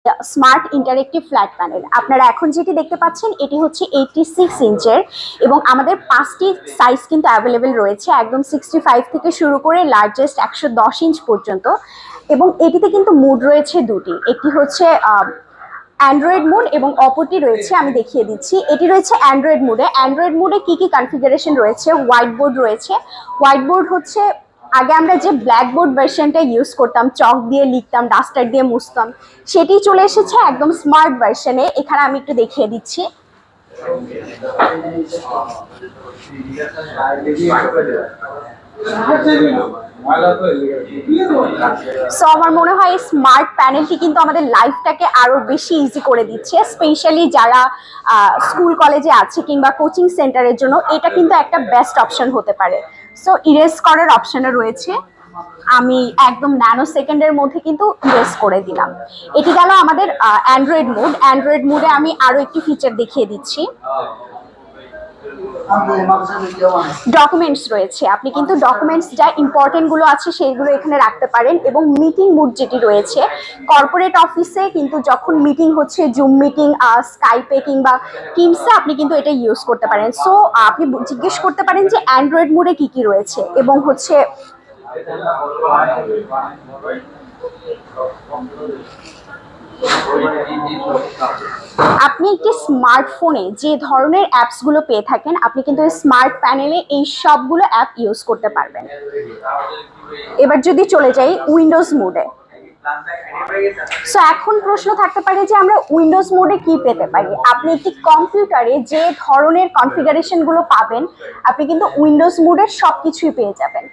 Smart interactive flat panel. আপনারা এখন যেটি দেখতে পাচ্ছেন এটি হচ্ছে 86 ইঞ্চের এবং আমাদের 5টি সাইজ কিন্তু অ্যাভেলেবেল রয়েছে, একদম 65 থেকে শুরু করে লার্জেস্ট 110 ইঞ্চ পর্যন্ত। এবং এটিতে কিন্তু মুড রয়েছে দুটি, একটি হচ্ছে অ্যান্ড্রয়েড মোড এবং অপরটি রয়েছে, আমি দেখিয়ে দিচ্ছি। এটি রয়েছে অ্যান্ড্রয়েড মোডে। অ্যান্ড্রয়েড মোডে কি কি কনফিগারেশন রয়েছে? হোয়াইট বোর্ড রয়েছে। হোয়াইট বোর্ড হচ্ছে আগে আমরা যে ব্ল্যাকবোর্ড ভার্সনটা ইউজ করতাম, চক দিয়ে লিখতাম, ডাস্টার দিয়ে মুছতাম, সেটি চলে এসেছে একদম স্মার্ট ভার্সনে। এখানে আমি একটু দেখিয়ে দিচ্ছি। সো আমার মনে হয় স্মার্ট প্যানেলটি কিন্তু আমাদের লাইফটাকে আরো বেশি ইজি করে দিচ্ছে, স্পেশালি যারা স্কুল কলেজে আছে কিংবা কোচিং সেন্টারের জন্য এটা কিন্তু একটা বেস্ট অপশন হতে পারে। সো ইরেজ করার অপশনও রয়েছে, আমি একদম ন্যানো সেকেন্ডের মধ্যে কিন্তু ইরেজ করে দিলাম। এটি গেল আমাদের অ্যান্ড্রয়েড মোড। অ্যান্ড্রয়েড মোডে আমি আরো একটি ফিচার দেখিয়ে দিচ্ছি। ডকুমেন্টস রয়েছে, আপনি কিন্তু ডকুমেন্টস যা ইম্পর্টেন্ট গুলো আছে সেইগুলো এখানে রাখতে পারেন। এবং মিটিং মুড যেটি রয়েছে, কর্পোরেট অফিসে কিন্তু যখন মিটিং হচ্ছে, জুম মিটিং, স্কাইপে কিংবা টিমসে আপনি কিন্তু এটা ইউজ করতে পারেন। সো আপনি জিজ্ঞেস করতে পারেন যে অ্যান্ড্রয়েড মোডে কি কি রয়েছে এবং হচ্ছে আপনি একটি স্মার্টফোনে যে ধরনের অ্যাপসগুলো পেয়ে থাকেন আপনি কিন্তু স্মার্ট প্যানেলে এই সবগুলো অ্যাপ ইউজ করতে পারবেন। এবার যদি চলে যাই উইন্ডোজ মোডে, সো এখন প্রশ্ন থাকতে পারে যে আমরা উইন্ডোজ মোডে কি পেতে পারি। আপনি একটি কম্পিউটারে যে ধরনের কনফিগারেশন গুলো পাবেন আপনি কিন্তু উইন্ডোজ মোডের সবকিছুই পেয়ে যাবেন।